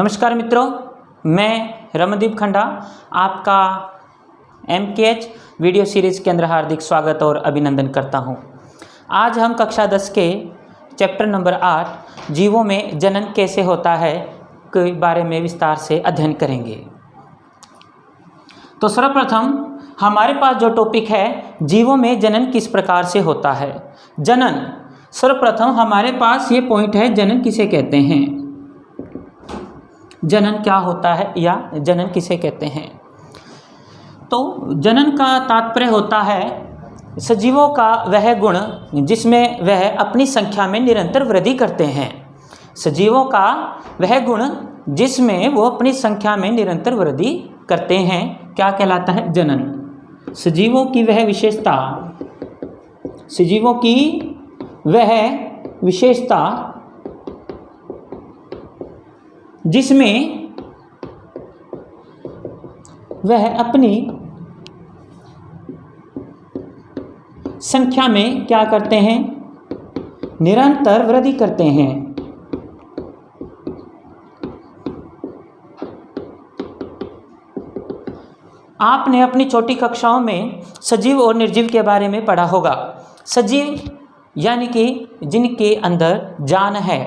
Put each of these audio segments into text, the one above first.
नमस्कार मित्रों, मैं रमनदीप खंडा आपका MKH वीडियो सीरीज़ के अंदर हार्दिक स्वागत और अभिनंदन करता हूं। आज हम कक्षा 10 के चैप्टर नंबर 8 जीवों में जनन कैसे होता है के बारे में विस्तार से अध्ययन करेंगे। तो सर्वप्रथम हमारे पास जो टॉपिक है, जीवों में जनन किस प्रकार से होता है। जनन, सर्वप्रथम हमारे पास ये पॉइंट है, जनन किसे कहते हैं, जनन क्या होता है या जनन किसे कहते हैं। तो जनन का तात्पर्य होता है सजीवों का वह गुण जिसमें वह अपनी संख्या में निरंतर वृद्धि करते हैं। सजीवों का वह गुण जिसमें वो अपनी संख्या में निरंतर वृद्धि करते हैं क्या कहलाता है, जनन। सजीवों की वह विशेषता, सजीवों की वह विशेषता जिसमें वह अपनी संख्या में क्या करते हैं, निरंतर वृद्धि करते हैं। आपने अपनी छोटी कक्षाओं में सजीव और निर्जीव के बारे में पढ़ा होगा। सजीव यानी कि जिनके अंदर जान है।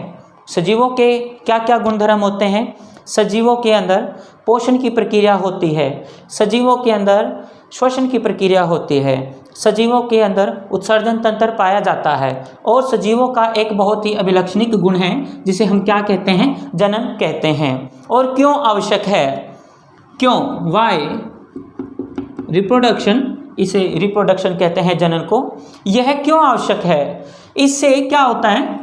सजीवों के क्या क्या गुणधर्म होते हैं। सजीवों के अंदर पोषण की प्रक्रिया होती है, सजीवों के अंदर श्वसन की प्रक्रिया होती है, सजीवों के अंदर उत्सर्जन तंत्र पाया जाता है, और सजीवों का एक बहुत ही अभिलक्षणिक गुण है जिसे हम क्या कहते हैं, जनन कहते हैं। और क्यों आवश्यक है, क्यों, वाई, रिप्रोडक्शन, इसे रिप्रोडक्शन कहते हैं जनन को। यह क्यों आवश्यक है, इससे क्या होता है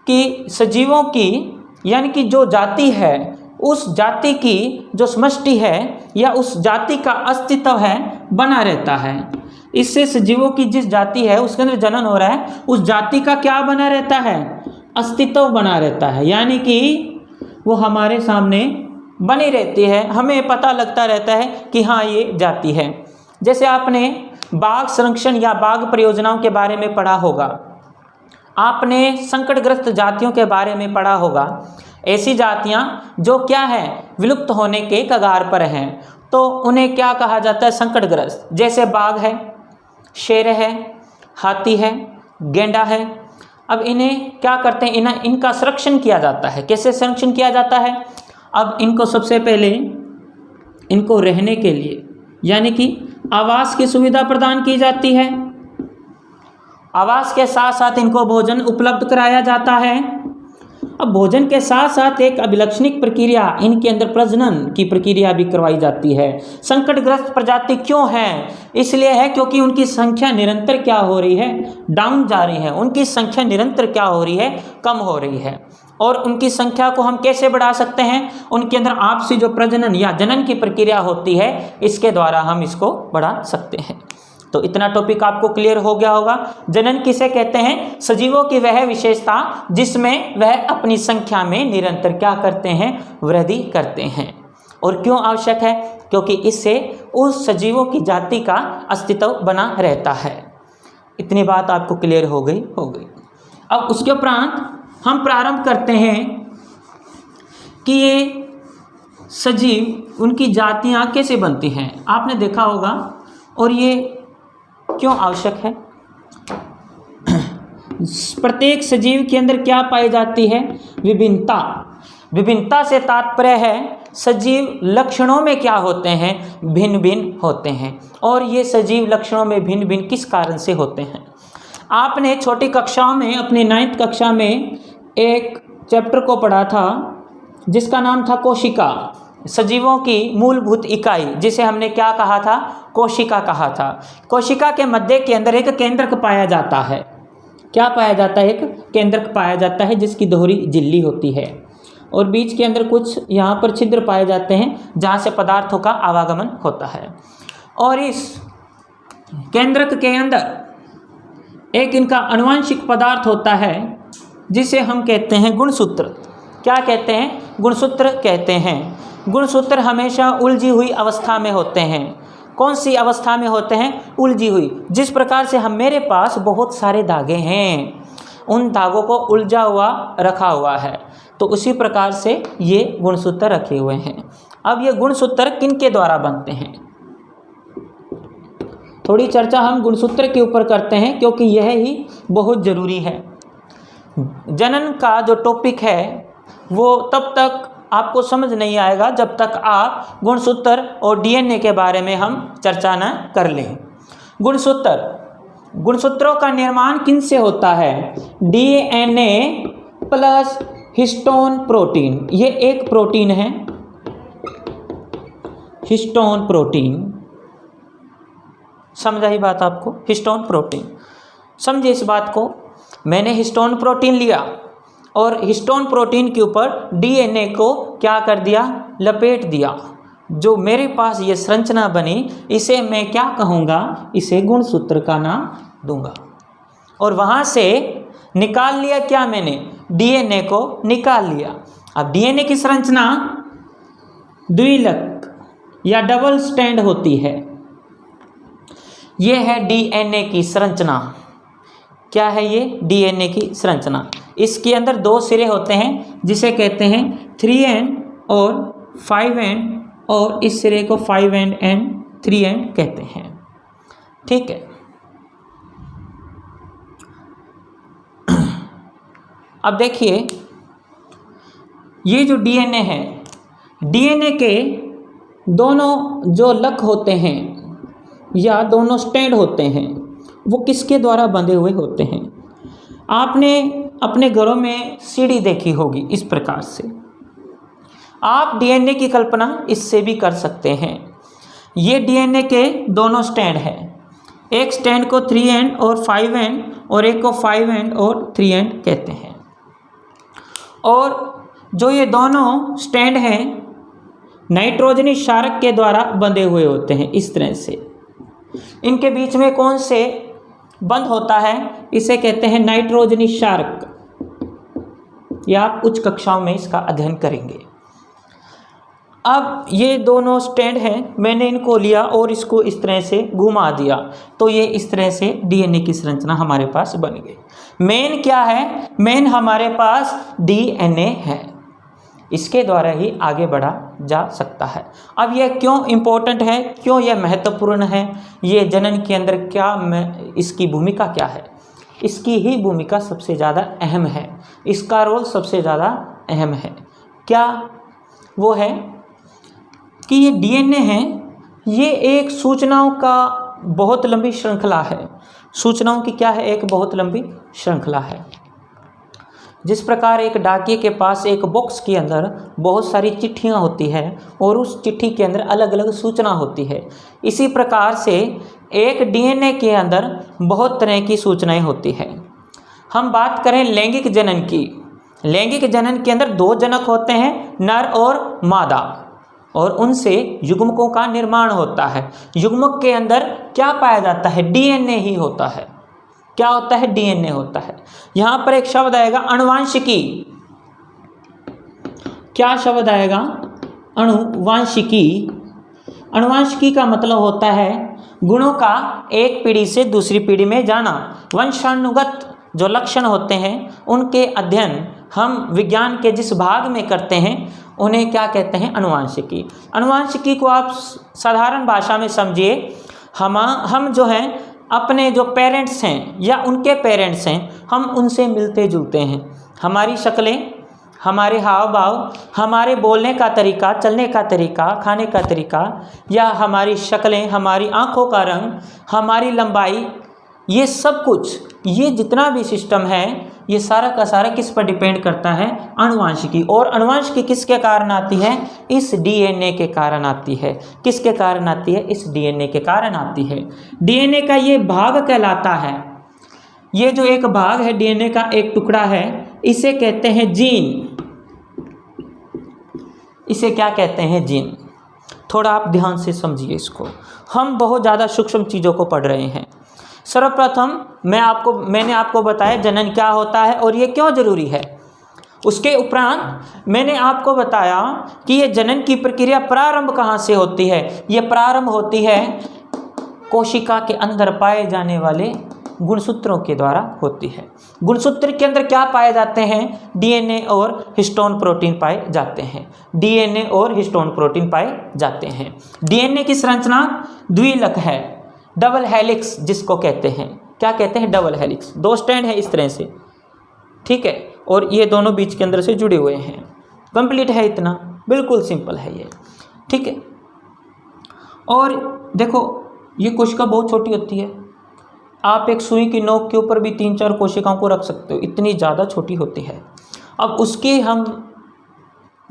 कि सजीवों की यानी कि जो जाति है, उस जाति की जो समष्टि है या उस जाति का अस्तित्व है बना रहता है। इससे सजीवों की जिस जाति है उसके अंदर जनन हो रहा है, उस जाति का क्या बना रहता है, अस्तित्व बना रहता है, यानी कि वो हमारे सामने बनी रहती है, हमें पता लगता रहता है कि हाँ ये जाति है। जैसे आपने बाघ संरक्षण या बाघ परियोजनाओं के बारे में पढ़ा होगा, आपने संकटग्रस्त जातियों के बारे में पढ़ा होगा। ऐसी जातियां जो क्या है, विलुप्त होने के कगार पर हैं, तो उन्हें क्या कहा जाता है, संकटग्रस्त। जैसे बाघ है, शेर है, हाथी है, गेंडा है। अब इन्हें क्या करते हैं, इनका संरक्षण किया जाता है। कैसे संरक्षण किया जाता है, अब इनको सबसे पहले इनको रहने के लिए यानी कि आवास की सुविधा प्रदान की जाती है। आवास के साथ साथ इनको भोजन उपलब्ध कराया जाता है। अब भोजन के साथ साथ एक अभिलक्षणिक प्रक्रिया, इनके अंदर प्रजनन की प्रक्रिया भी करवाई जाती है। संकटग्रस्त प्रजाति क्यों है, इसलिए है क्योंकि उनकी संख्या निरंतर क्या हो रही है, डाउन जा रही है। उनकी संख्या निरंतर क्या हो रही है, कम हो रही है। और उनकी संख्या को हम कैसे बढ़ा सकते हैं, उनके अंदर आपसी जो प्रजनन या जनन की प्रक्रिया होती है, इसके द्वारा हम इसको बढ़ा सकते हैं। तो इतना टॉपिक आपको क्लियर हो गया होगा। जनन किसे कहते हैं, सजीवों की वह विशेषता जिसमें वह अपनी संख्या में निरंतर क्या करते हैं, वृद्धि करते हैं। और क्यों आवश्यक है, क्योंकि इससे उस सजीवों की जाति का अस्तित्व बना रहता है। इतनी बात आपको क्लियर हो गई। अब उसके उपरांत हम प्रारंभ करते हैं कि ये सजीव, उनकी जातियाँ कैसे बनती हैं। आपने देखा होगा, और ये क्यों आवश्यक है। प्रत्येक सजीव के अंदर क्या पाई जाती है, विभिन्नता। विभिन्नता से तात्पर्य है सजीव लक्षणों में क्या होते हैं, भिन्न भिन्न होते हैं। और ये सजीव लक्षणों में भिन्न भिन्न किस कारण से होते हैं। आपने छोटी कक्षाओं में, अपनी 9th कक्षा में एक चैप्टर को पढ़ा था जिसका नाम था कोशिका, सजीवों की मूलभूत इकाई, जिसे हमने क्या कहा था, कोशिका कहा था। कोशिका के मध्य के अंदर एक केंद्रक पाया जाता है। क्या पाया जाता है, एक केंद्रक पाया जाता है जिसकी दोहरी झिल्ली होती है, और बीच के अंदर कुछ यहाँ पर छिद्र पाए जाते हैं जहाँ से पदार्थों का आवागमन होता है। और इस केंद्रक के अंदर एक इनका आनुवंशिक पदार्थ होता है जिसे हम कहते हैं गुणसूत्र। क्या कहते हैं, गुणसूत्र कहते हैं। गुणसूत्र हमेशा उलझी हुई अवस्था में होते हैं। कौन सी अवस्था में होते हैं, उलझी हुई। जिस प्रकार से हम, मेरे पास बहुत सारे धागे हैं, उन धागों को उलझा हुआ रखा हुआ है। तो उसी प्रकार से ये गुणसूत्र रखे हुए हैं। अब ये गुणसूत्र किन के द्वारा बनते हैं, थोड़ी चर्चा हम गुणसूत्र के ऊपर करते हैं क्योंकि यह ही बहुत ज़रूरी है। जनन का जो टॉपिक है वो तब तक आपको समझ नहीं आएगा जब तक आप गुणसूत्र और डीएनए के बारे में हम चर्चा न कर लें। गुणसूत्रों का निर्माण किन से होता है, डीएनए प्लस हिस्टोन प्रोटीन। ये एक प्रोटीन है, हिस्टोन प्रोटीन। समझ आई बात आपको, हिस्टोन प्रोटीन समझे इस बात को। मैंने हिस्टोन प्रोटीन लिया और हिस्टोन प्रोटीन के ऊपर डीएनए को क्या कर दिया, लपेट दिया। जो मेरे पास ये संरचना बनी इसे मैं क्या कहूँगा, इसे गुणसूत्र का नाम दूंगा। और वहाँ से निकाल लिया क्या मैंने, डीएनए को निकाल लिया। अब डीएनए की संरचना द्विलक या डबल स्टैंड होती है। यह है डीएनए की संरचना। क्या है ये, डीएनए की संरचना। इसके अंदर दो सिरे होते हैं जिसे कहते हैं 3 एंड और 5 एंड, और इस सिरे को 5 एंड 3 एंड कहते हैं। ठीक है, अब देखिए ये जो डीएनए है, डीएनए के दोनों जो लक होते हैं या दोनों स्टैंड होते हैं वो किसके द्वारा बंधे हुए होते हैं। आपने अपने घरों में सीढ़ी देखी होगी इस प्रकार से। आप डीएनए की कल्पना इससे भी कर सकते हैं। ये डीएनए के दोनों स्टैंड हैं, एक स्टैंड को 3 एंड और 5 एंड और एक को 5 एंड और 3 एंड कहते हैं। और जो ये दोनों स्टैंड हैं नाइट्रोजनी क्षारक के द्वारा बंधे हुए होते हैं इस तरह से। इनके बीच में कौन से बंद होता है, इसे कहते हैं नाइट्रोजनी क्षारक। या आप उच्च कक्षाओं में इसका अध्ययन करेंगे। अब ये दोनों स्टैंड हैं, मैंने इनको लिया और इसको इस तरह से घुमा दिया तो ये इस तरह से डीएनए की संरचना हमारे पास बन गई। मेन क्या है, मेन हमारे पास डीएनए है, इसके द्वारा ही आगे बढ़ा जा सकता है। अब यह क्यों इम्पोर्टेंट है, क्यों यह महत्वपूर्ण है, ये जनन के अंदर क्या इसकी भूमिका क्या है। इसकी ही भूमिका सबसे ज़्यादा अहम है, इसका रोल सबसे ज़्यादा अहम है। क्या वो है कि ये डीएनए है, ये एक सूचनाओं का बहुत लंबी श्रृंखला है। सूचनाओं की क्या है, एक बहुत लंबी श्रृंखला है। जिस प्रकार एक डाकिये के पास एक बॉक्स के अंदर बहुत सारी चिट्ठियाँ होती हैं और उस चिट्ठी के अंदर अलग अलग सूचना होती है, इसी प्रकार से एक डीएनए के अंदर बहुत तरह की सूचनाएं होती हैं। हम बात करें लैंगिक जनन की, लैंगिक जनन के अंदर 2 जनक होते हैं, नर और मादा, और उनसे युग्मकों का निर्माण होता है। युग्मक के अंदर क्या पाया जाता है, डीएनए ही होता है। क्या होता है, डीएनए होता है। यहां पर एक शब्द आएगा अनुवांशिकी। क्या शब्द आएगा, अनुवांशिकी। अनुवांशिकी का मतलब होता है गुणों का एक पीढ़ी से दूसरी पीढ़ी में जाना। वंशानुगत जो लक्षण होते हैं उनके अध्ययन हम विज्ञान के जिस भाग में करते हैं उन्हें क्या कहते हैं, अनुवांशिकी। अनुवांशिकी को आप साधारण भाषा में समझिए, हम जो हैं अपने जो पेरेंट्स हैं या उनके पेरेंट्स हैं, हम उनसे मिलते जुलते हैं। हमारी शक्लें, हमारे हाव भाव, हमारे बोलने का तरीका, चलने का तरीका, खाने का तरीका, या हमारी शक्लें, हमारी आँखों का रंग, हमारी लंबाई, ये सब कुछ, ये जितना भी सिस्टम है ये सारा का सारा किस पर डिपेंड करता है, अनुवांशिकी। और अनुवांशिकी किसके कारण आती है, इस डीएनए के कारण आती है। किसके कारण आती है, इस डीएनए के कारण आती है। डीएनए का ये भाग कहलाता है, ये जो एक भाग है डीएनए का एक टुकड़ा है, इसे कहते हैं जीन। इसे क्या कहते हैं, जीन। थोड़ा आप ध्यान से समझिए इसको, हम बहुत ज़्यादा सूक्ष्म चीज़ों को पढ़ रहे हैं। सर्वप्रथम मैंने आपको बताया जनन क्या होता है और ये क्यों ज़रूरी है। उसके उपरांत मैंने आपको बताया कि ये जनन की प्रक्रिया प्रारंभ कहाँ से होती है। ये प्रारंभ होती है कोशिका के अंदर पाए जाने वाले गुणसूत्रों के द्वारा होती है। गुणसूत्र के अंदर क्या पाए जाते हैं? डीएनए और हिस्टोन प्रोटीन पाए जाते हैं। डीएनए और हिस्टोन प्रोटीन पाए जाते हैं। डीएनए की संरचना द्विलक है, डबल हेलिक्स जिसको कहते हैं। क्या कहते हैं? Double helix. 2 स्ट्रैंड है इस तरह से, ठीक है, और ये दोनों बीच के अंदर से जुड़े हुए हैं। कंप्लीट है इतना, बिल्कुल सिंपल है ये, ठीक है। और देखो ये कोशिका बहुत छोटी होती है, आप एक सुई की नोक के ऊपर भी 3-4 कोशिकाओं को रख सकते हो, इतनी ज़्यादा छोटी होती है। अब उसके हम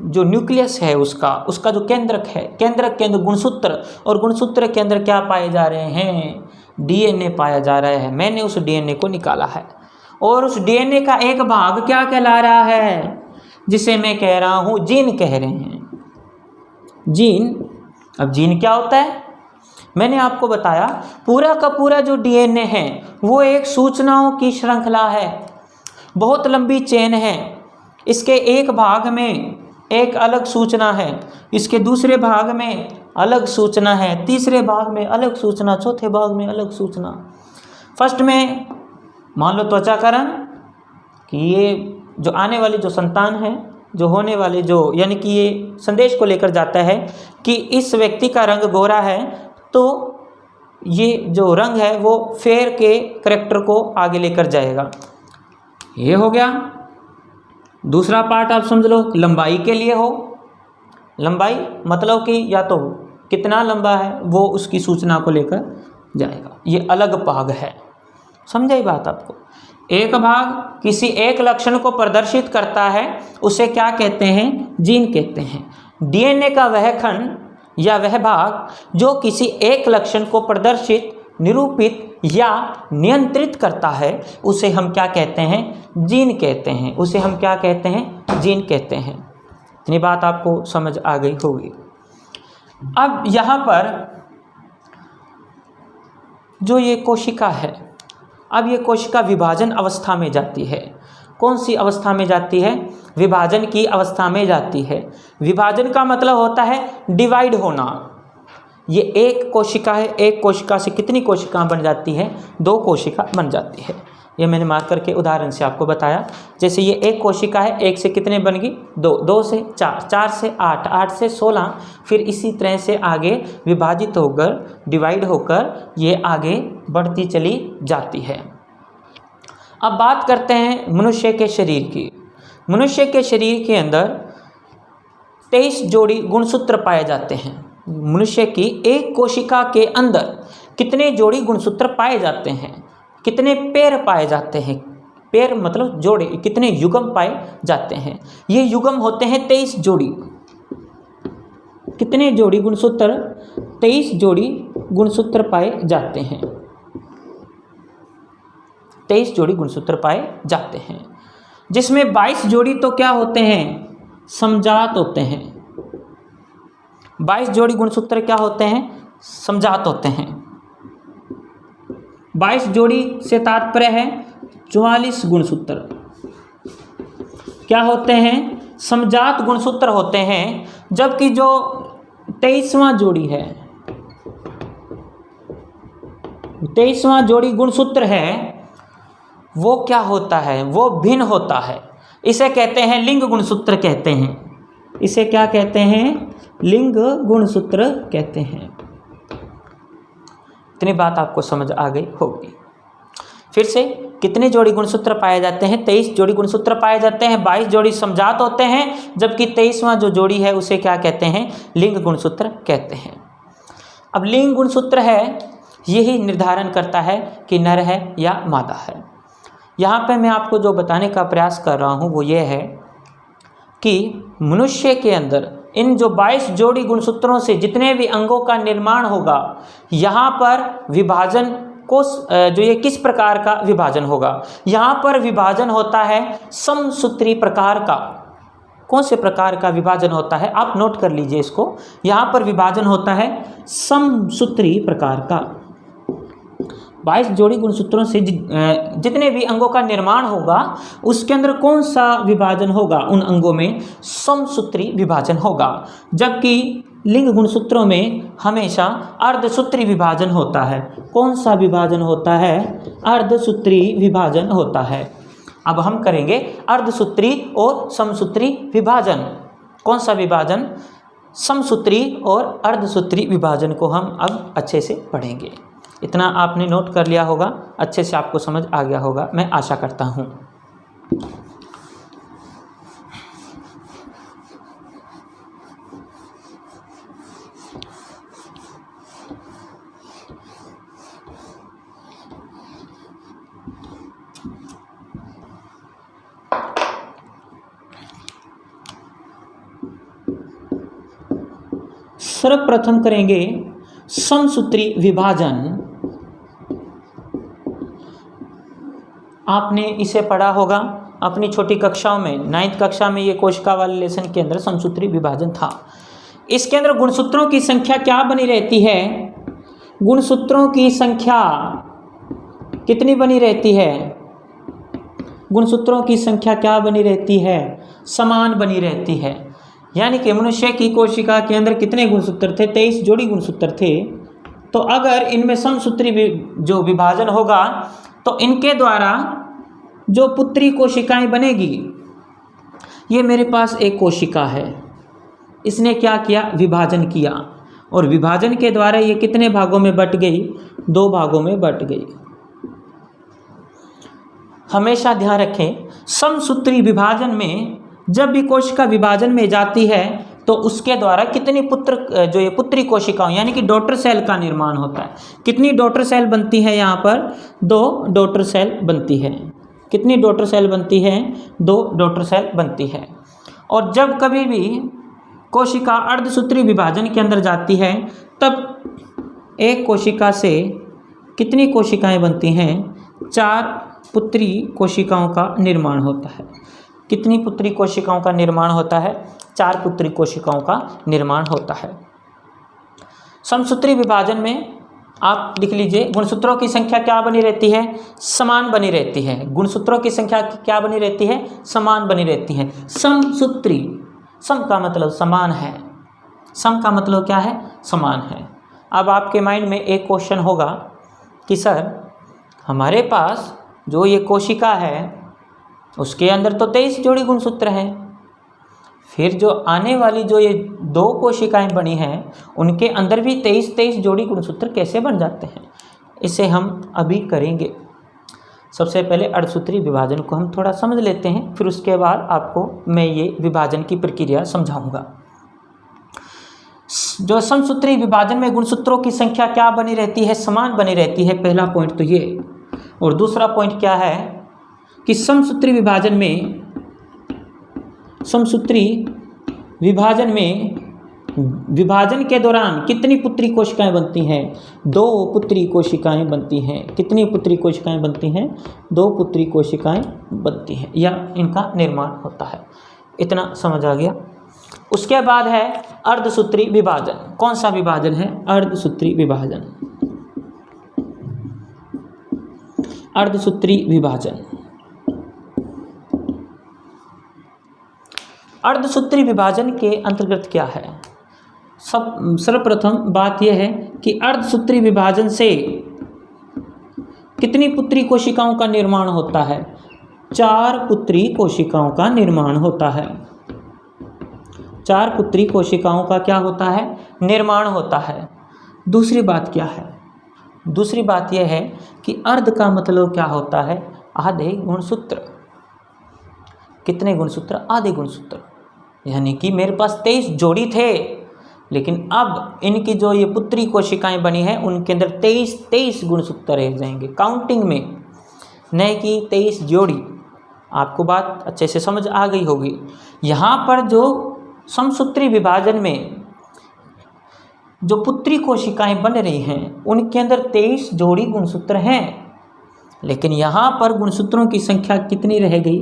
जो न्यूक्लियस है उसका जो केंद्रक है, केंद्रक के अंदर गुणसूत्र, और गुणसूत्र के अंदर क्या पाए जा रहे हैं? डीएनए पाया जा रहा है। मैंने उस डीएनए को निकाला है और उस डीएनए का एक भाग क्या कहला रहा है? जिसे मैं कह रहा हूँ जीन कह रहे हैं, जीन। अब जीन क्या होता है? मैंने आपको बताया पूरा का पूरा जो डीएनए है वो एक सूचनाओं की श्रृंखला है, बहुत लंबी चेन है। इसके एक भाग में एक अलग सूचना है, इसके दूसरे भाग में अलग सूचना है, तीसरे भाग में अलग सूचना, चौथे भाग में अलग सूचना। फर्स्ट में मान लो त्वचाकरण कि ये जो आने वाली जो संतान है, जो होने वाले जो, यानी कि ये संदेश को लेकर जाता है कि इस व्यक्ति का रंग गोरा है, तो ये जो रंग है वो फेयर के करैक्टर को आगे लेकर जाएगा। ये हो गया। दूसरा पार्ट आप समझ लो, लंबाई के लिए हो, लंबाई मतलब कि या तो कितना लंबा है वो उसकी सूचना को लेकर जाएगा। ये अलग भाग है, समझाई बात आपको। एक भाग किसी एक लक्षण को प्रदर्शित करता है, उसे क्या कहते हैं? जीन कहते हैं। डीएनए का वह खंड या वह भाग जो किसी एक लक्षण को प्रदर्शित, निरूपित या नियंत्रित करता है, उसे हम क्या कहते हैं? जीन कहते हैं। उसे हम क्या कहते हैं? जीन कहते हैं। इतनी बात आपको समझ आ गई होगी। अब यहाँ पर जो ये कोशिका है, अब ये कोशिका विभाजन अवस्था में जाती है। कौन सी अवस्था में जाती है? विभाजन की अवस्था में जाती है। विभाजन का मतलब होता है डिवाइड होना। ये एक कोशिका है, एक कोशिका से कितनी कोशिकाएं बन जाती है? 2 कोशिका बन जाती है। ये मैंने मार्क करके उदाहरण से आपको बताया। जैसे ये एक कोशिका है, एक से कितने बन गई? 2, 2 से 4, 4 से 8, 8 से 16, फिर इसी तरह से आगे विभाजित होकर, डिवाइड होकर ये आगे बढ़ती चली जाती है। अब बात करते हैं मनुष्य के शरीर की। मनुष्य के शरीर के अंदर 23 जोड़ी गुणसूत्र पाए जाते हैं। मनुष्य की एक कोशिका के अंदर कितने जोड़ी गुणसूत्र पाए जाते हैं? कितने पैर पाए जाते हैं? पैर मतलब जोड़े, कितने युग्म पाए जाते हैं? ये युग्म होते हैं 23 जोड़ी। कितने जोड़ी गुणसूत्र? 23 जोड़ी गुणसूत्र पाए जाते हैं। 23 जोड़ी गुणसूत्र पाए जाते हैं, जिसमें 22 जोड़ी तो क्या होते हैं? समजात होते हैं। 22 जोड़ी गुणसूत्र क्या होते हैं? समजात होते हैं। 22 जोड़ी से तात्पर्य है 44 गुणसूत्र क्या होते हैं? समजात गुणसूत्र होते हैं। जबकि जो 23वां जोड़ी है, 23वां जोड़ी गुणसूत्र है, वो क्या होता है? वो भिन्न होता है। इसे कहते हैं लिंग गुणसूत्र कहते हैं। इसे क्या कहते हैं? लिंग गुणसूत्र कहते हैं। इतनी बात आपको समझ आ गई होगी। फिर से कितने जोड़ी गुणसूत्र पाए जाते हैं? 23 जोड़ी गुणसूत्र पाए जाते हैं। 22 जोड़ी समजात होते हैं, जबकि 23वां जो जोड़ी है उसे क्या कहते हैं? लिंग गुणसूत्र कहते हैं। अब लिंग गुणसूत्र है, यही निर्धारण करता है कि नर है या मादा है। यहाँ पे मैं आपको जो बताने का प्रयास कर रहा हूँ वो ये है कि मनुष्य के अंदर इन जो 22 जोड़ी गुणसूत्रों से जितने भी अंगों का निर्माण होगा, यहाँ पर विभाजन को जो ये किस प्रकार का विभाजन होगा? यहाँ पर विभाजन होता है समसूत्री प्रकार का। कौन से प्रकार का विभाजन होता है? आप नोट कर लीजिए इसको। यहाँ पर विभाजन होता है समसूत्री प्रकार का। 22 जोड़ी गुणसूत्रों से जितने भी अंगों का निर्माण होगा उसके अंदर कौन सा विभाजन होगा? उन अंगों में समसूत्री विभाजन होगा, जबकि लिंग गुणसूत्रों में हमेशा अर्धसूत्री विभाजन होता है। कौन सा विभाजन होता है? अर्धसूत्री विभाजन होता है। अब हम करेंगे अर्धसूत्री और समसूत्री विभाजन। कौन सा विभाजन? समसूत्री और अर्धसूत्री विभाजन को हम अब अच्छे से पढ़ेंगे। इतना आपने नोट कर लिया होगा, अच्छे से आपको समझ आ गया होगा, मैं आशा करता हूँ। सर्वप्रथम करेंगे समसूत्री विभाजन। आपने इसे पढ़ा होगा अपनी छोटी कक्षाओं में, 9th कक्षा में ये कोशिका वाले लेसन के अंदर समसूत्री विभाजन था। इसके अंदर गुणसूत्रों की संख्या क्या बनी रहती है? गुणसूत्रों की संख्या कितनी बनी रहती है? गुणसूत्रों की संख्या क्या बनी रहती है? समान बनी रहती है। यानी कि मनुष्य की कोशिका के अंदर कितने गुणसूत्र थे? 23 जोड़ी गुणसूत्र थे। तो अगर इनमें समसूत्री जो विभाजन होगा तो इनके द्वारा जो पुत्री कोशिकाएं बनेगी, ये मेरे पास एक कोशिका है, इसने क्या किया? विभाजन किया, और विभाजन के द्वारा ये कितने भागों में बट गई? 2 भागों में बट गई। हमेशा ध्यान रखें, समसूत्री विभाजन में जब भी कोशिका विभाजन में जाती है तो उसके द्वारा कितनी जो ये पुत्री कोशिकाओं यानी कि डॉटर सेल का निर्माण होता है। कितनी डॉटर सेल बनती है? यहाँ पर 2 डॉटर सेल बनती है। कितनी डॉटर सेल बनती है? 2 डॉटर सेल बनती है। और जब कभी भी कोशिका अर्धसूत्री विभाजन के अंदर जाती है तब एक कोशिका से कितनी कोशिकाएं बनती हैं? 4 पुत्री कोशिकाओं का निर्माण होता है। कितनी पुत्री कोशिकाओं का निर्माण होता है? 4 पुत्री कोशिकाओं का निर्माण होता है। समसूत्री विभाजन में आप लिख लीजिए, गुणसूत्रों की संख्या क्या बनी रहती है? समान बनी रहती है। गुणसूत्रों की संख्या क्या बनी रहती है? समान बनी रहती है। समसूत्री, सम का मतलब समान है। सम का मतलब क्या है? समान है। अब आपके माइंड में एक क्वेश्चन होगा कि सर हमारे पास जो ये कोशिका है उसके अंदर तो 23 जोड़ी गुणसूत्र हैं, फिर जो आने वाली जो ये 2 कोशिकाएं बनी हैं उनके अंदर भी 23 जोड़ी गुणसूत्र कैसे बन जाते हैं? इसे हम अभी करेंगे। सबसे पहले अर्धसूत्री विभाजन को हम थोड़ा समझ लेते हैं, फिर उसके बाद आपको मैं ये विभाजन की प्रक्रिया समझाऊंगा। जो समसूत्री विभाजन में गुणसूत्रों की संख्या क्या बनी रहती है? समान बनी रहती है। पहला पॉइंट तो ये। और दूसरा पॉइंट क्या है कि समसूत्री विभाजन में विभाजन के दौरान कितनी पुत्री कोशिकाएं बनती हैं? 2 पुत्री कोशिकाएं बनती हैं। कितनी पुत्री कोशिकाएं बनती हैं? 2 पुत्री कोशिकाएं बनती हैं, या इनका निर्माण होता है। इतना समझ आ गया। उसके बाद है अर्धसूत्री विभाजन। कौन सा विभाजन है? अर्धसूत्री विभाजन। अर्धसूत्री विभाजन। अर्धसूत्री विभाजन के अंतर्गत क्या है? सर्वप्रथम बात यह है कि अर्धसूत्री विभाजन से कितनी पुत्री कोशिकाओं का निर्माण होता है? 4 पुत्री कोशिकाओं का निर्माण होता है। 4 पुत्री कोशिकाओं का क्या होता है? निर्माण होता है। दूसरी बात क्या है? दूसरी बात यह है कि अर्ध का मतलब क्या होता है? आधे गुणसूत्र। कितने गुणसूत्र? आधे गुणसूत्र। यानी कि मेरे पास 23 जोड़ी थे, लेकिन अब इनकी जो ये पुत्री कोशिकाएं बनी हैं उनके अंदर 23 गुणसूत्र रह जाएंगे काउंटिंग में, न कि 23 जोड़ी। आपको बात अच्छे से समझ आ गई होगी। यहाँ पर जो समसूत्री विभाजन में जो पुत्री कोशिकाएं बन रही हैं उनके अंदर 23 जोड़ी गुणसूत्र हैं, लेकिन यहाँ पर गुणसूत्रों की संख्या कितनी रह गई?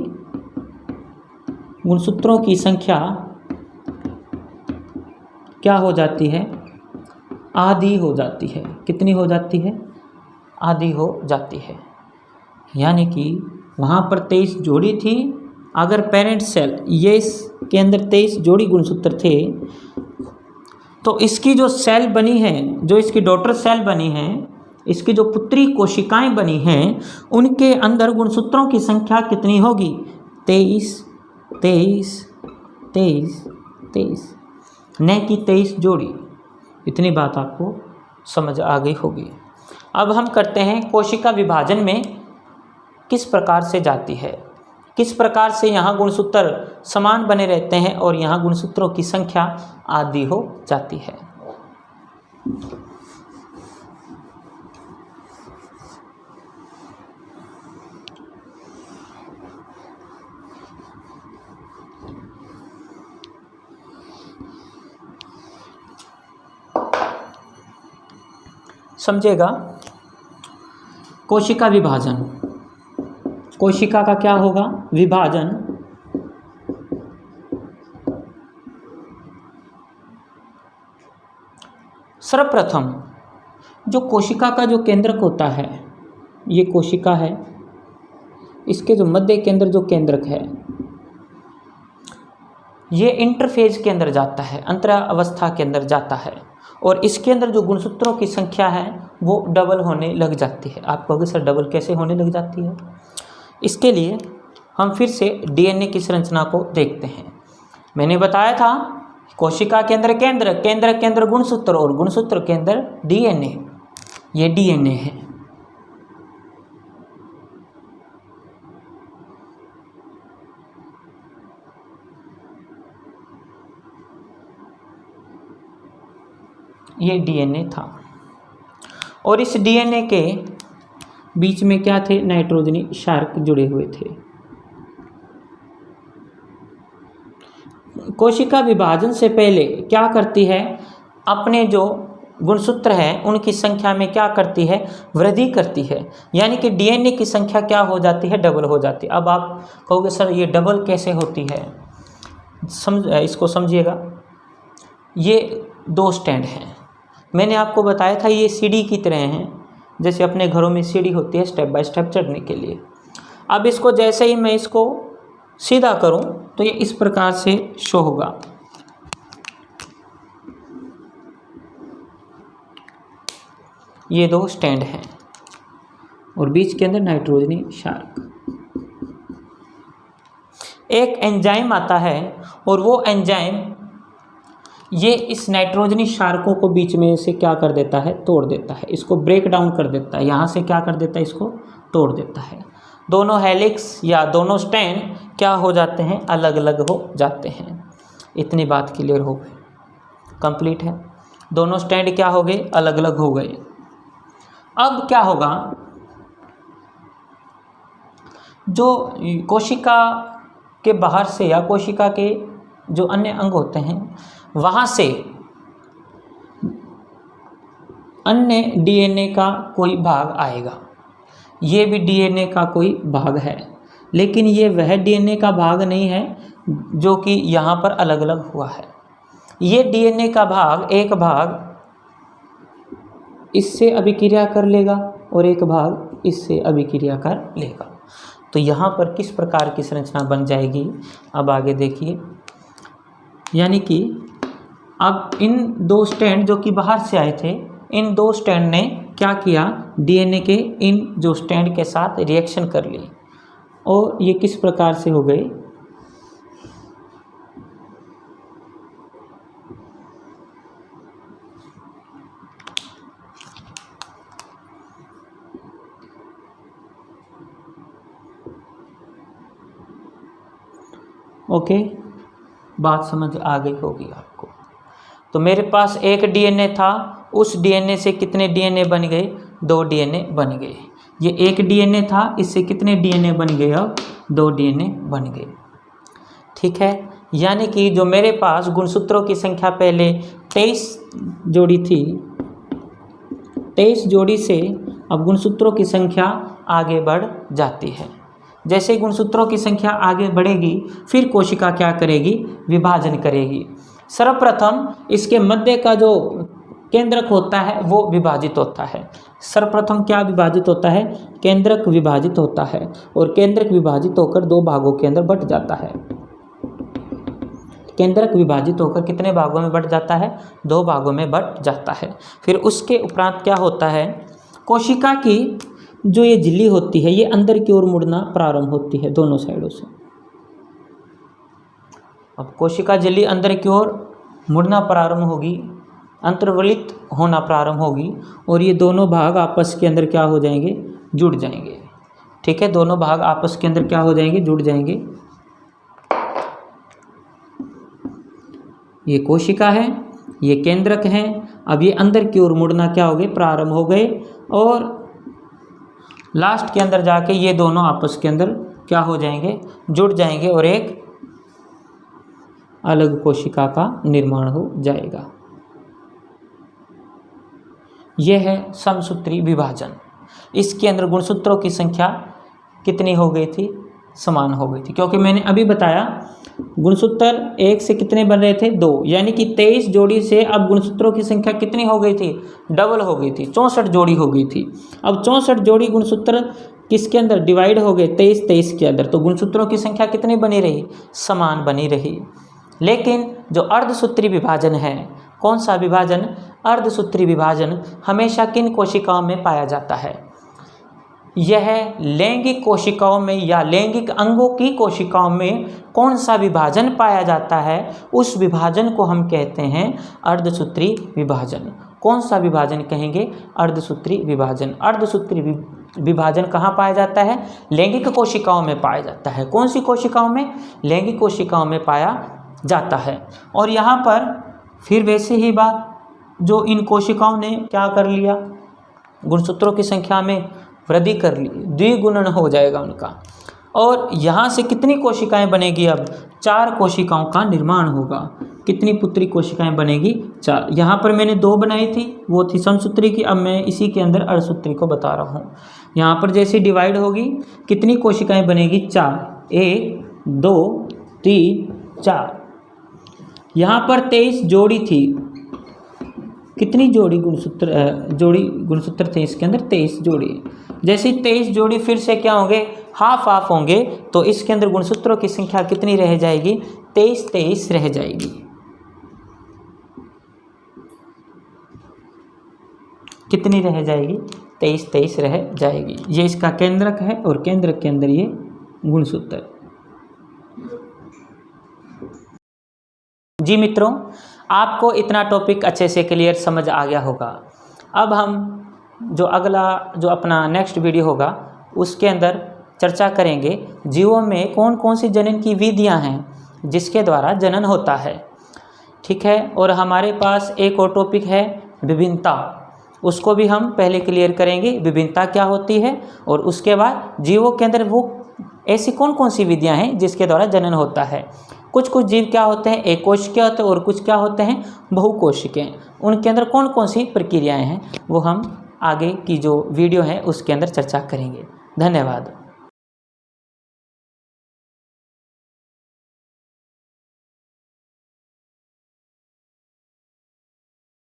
गुणसूत्रों की संख्या क्या हो जाती है? आधी हो जाती है। कितनी हो जाती है? आधी हो जाती है। यानी कि वहाँ पर 23 जोड़ी थी, अगर पेरेंट सेल ये इसके अंदर 23 जोड़ी गुणसूत्र थे, तो इसकी जो सेल बनी है, जो इसकी डॉटर सेल बनी है, इसकी जो पुत्री कोशिकाएं बनी हैं, उनके अंदर गुणसूत्रों की संख्या कितनी होगी? 23 23 23 23, न कि 23 जोड़ी। इतनी बात आपको समझ आ गई होगी। अब हम करते हैं कोशिका विभाजन में किस प्रकार से जाती है, किस प्रकार से यहाँ गुणसूत्र समान बने रहते हैं और यहाँ गुणसूत्रों की संख्या आधी हो जाती है। समझेगा। कोशिका विभाजन, कोशिका का क्या होगा? विभाजन। सर्वप्रथम जो कोशिका का जो केंद्रक होता है, ये कोशिका है, इसके जो मध्य केंद्र जो केंद्रक है, ये इंटरफेज के अंदर जाता है, अंतरावस्था के अंदर जाता है, और इसके अंदर जो गुणसूत्रों की संख्या है वो डबल होने लग जाती है। आप कहोगे सर डबल कैसे होने लग जाती है? इसके लिए हम फिर से डीएनए की संरचना को देखते हैं। मैंने बताया था कोशिका के अंदर केंद्र, केंद्र के अंदर गुणसूत्र और गुणसूत्र के अंदर डीएनए। ये डीएनए है। ये डीएनए था और इस डीएनए के बीच में क्या थे? नाइट्रोजनी क्षारक जुड़े हुए थे। कोशिका विभाजन से पहले क्या करती है? अपने जो गुणसूत्र हैं उनकी संख्या में क्या करती है? वृद्धि करती है। यानी कि डीएनए की संख्या क्या हो जाती है? डबल हो जाती है। अब आप कहोगे सर ये डबल कैसे होती है? इसको समझिएगा। ये 2 स्टैंड हैं। मैंने आपको बताया था ये सीढ़ी की तरह हैं, जैसे अपने घरों में सीढ़ी होती है स्टेप बाय स्टेप चढ़ने के लिए। अब इसको जैसे ही मैं इसको सीधा करूं तो ये इस प्रकार से शो होगा। ये 2 स्टैंड हैं और बीच के अंदर नाइट्रोजनी क्षारक। एक एंजाइम आता है और वो एंजाइम ये इस नाइट्रोजनी क्षारकों को बीच में से क्या कर देता है? तोड़ देता है, इसको ब्रेक डाउन कर देता है। यहाँ से क्या कर देता है? इसको तोड़ देता है। दोनों हेलिक्स या दोनों स्टैंड क्या हो जाते हैं? अलग अलग हो जाते हैं। इतनी बात क्लियर हो गई, कंप्लीट है। दोनों स्टैंड क्या हो गए? अलग अलग हो गए। अब क्या होगा? जो कोशिका के बाहर से या कोशिका के जो अन्य अंग होते हैं वहाँ से अन्य डीएनए का कोई भाग आएगा। ये भी डीएनए का कोई भाग है, लेकिन ये वह डीएनए का भाग नहीं है जो कि यहाँ पर अलग अलग हुआ है। ये डीएनए का भाग, एक भाग इससे अभिक्रिया कर लेगा और एक भाग इससे अभिक्रिया कर लेगा। तो यहाँ पर किस प्रकार की संरचना बन जाएगी? अब आगे देखिए। यानी कि अब इन 2 स्टैंड जो कि बाहर से आए थे, इन 2 स्टैंड ने क्या किया? डीएनए के इन जो स्टैंड के साथ रिएक्शन कर ली और ये किस प्रकार से हो गए? ओके, बात समझ आ गई होगी आपको। तो मेरे पास एक डीएनए था, उस डीएनए से कितने डीएनए बन गए? 2 डीएनए बन गए। ये एक डीएनए था, इससे कितने डीएनए बन गए? अब 2 डीएनए बन गए। ठीक है। यानी कि जो मेरे पास गुणसूत्रों की संख्या पहले 23 जोड़ी थी, 23 जोड़ी से अब गुणसूत्रों की संख्या आगे बढ़ जाती है। जैसे गुणसूत्रों की संख्या आगे बढ़ेगी फिर कोशिका क्या करेगी? विभाजन करेगी। सर्वप्रथम इसके मध्य का जो केंद्रक होता है वो विभाजित होता है। सर्वप्रथम क्या विभाजित होता है? केंद्रक विभाजित होता है, और केंद्रक विभाजित होकर दो भागों के अंदर बंट जाता है। केंद्रक विभाजित होकर कितने भागों में बंट जाता है? दो भागों में बंट जाता है। फिर उसके उपरांत क्या होता है? कोशिका की जो ये झिल्ली होती है ये अंदर की ओर मुड़ना प्रारंभ होती है दोनों साइडों से। अब कोशिका झिल्ली अंदर की ओर मुड़ना प्रारंभ होगी, अंतर्वलित होना प्रारंभ होगी, और ये दोनों भाग आपस के अंदर क्या हो जाएंगे? जुड़ जाएंगे। ठीक है, दोनों भाग आपस के अंदर क्या हो जाएंगे? जुड़ जाएंगे। ये कोशिका है, ये केंद्रक है। अब ये अंदर की ओर मुड़ना क्या हो गए? प्रारंभ हो गए, और लास्ट के अंदर जाके ये दोनों आपस के अंदर क्या हो जाएंगे? जुड़ जाएंगे, और एक अलग कोशिका का निर्माण हो जाएगा। यह है समसूत्री विभाजन। इसके अंदर गुणसूत्रों की संख्या कितनी हो गई थी? समान हो गई थी, क्योंकि मैंने अभी बताया गुणसूत्र एक से कितने बन रहे थे? 2, यानी कि 23 जोड़ी से अब गुणसूत्रों की संख्या कितनी हो गई थी? डबल हो गई थी, 64 जोड़ी हो गई थी। अब 64 जोड़ी गुणसूत्र किसके अंदर डिवाइड हो गए? 23 के अंदर। तो गुणसूत्रों की संख्या कितनी बनी रही? समान बनी रही। लेकिन जो अर्धसूत्री विभाजन है, कौन सा विभाजन? अर्धसूत्री विभाजन हमेशा किन कोशिकाओं में पाया जाता है? यह लैंगिक कोशिकाओं में या लैंगिक अंगों की कोशिकाओं में कौन सा विभाजन पाया जाता है? उस विभाजन को हम कहते हैं अर्धसूत्री विभाजन। कौन सा विभाजन कहेंगे? अर्धसूत्री विभाजन। अर्धसूत्री विभाजन कहाँ पाया जाता है? लैंगिक कोशिकाओं में पाया जाता है। कौन सी कोशिकाओं में? लैंगिक कोशिकाओं में पाया जाता है। और यहाँ पर फिर वैसे ही बात, जो इन कोशिकाओं ने क्या कर लिया? गुणसूत्रों की संख्या में वृद्धि कर ली, द्विगुणन हो जाएगा उनका। और यहाँ से कितनी कोशिकाएं बनेगी? अब 4 कोशिकाओं का निर्माण होगा। कितनी पुत्री कोशिकाएं बनेगी? 4। यहाँ पर मैंने 2 बनाई थी, वो थी समसूत्री की। अब मैं इसी के अंदर अर्धसूत्री को बता रहा हूँ। यहाँ पर जैसे डिवाइड होगी, कितनी कोशिकाएं बनेगी? 4। 1 2 3 4। यहाँ पर 23 जोड़ी थी। कितनी जोड़ी गुणसूत्र थे इसके अंदर? 23 जोड़ी। जैसे 23 जोड़ी फिर से क्या होंगे? हाफ होंगे। तो इसके अंदर गुणसूत्रों की संख्या कितनी रह जाएगी? 23 रह जाएगी। कितनी रह जाएगी? 23 रह जाएगी। ये इसका केंद्रक है, और केंद्रक के अंदर ये गुणसूत्र। जी मित्रों, आपको इतना टॉपिक अच्छे से क्लियर समझ आ गया होगा। अब हम जो अपना नेक्स्ट वीडियो होगा उसके अंदर चर्चा करेंगे जीवों में कौन कौन सी जनन की विधियां हैं जिसके द्वारा जनन होता है। ठीक है, और हमारे पास एक और टॉपिक है विभिन्नता, उसको भी हम पहले क्लियर करेंगे, विभिन्नता क्या होती है, और उसके बाद जीवों के अंदर वो ऐसी कौन कौन सी विधियां हैं जिसके द्वारा जनन होता है। कुछ जीव क्या होते हैं? एक कोशिकीय होते हैं, और कुछ क्या होते हैं? बहुकोशिकीय। उनके अंदर कौन कौन सी प्रक्रियाएं हैं वो हम आगे की जो वीडियो है उसके अंदर चर्चा करेंगे। धन्यवाद।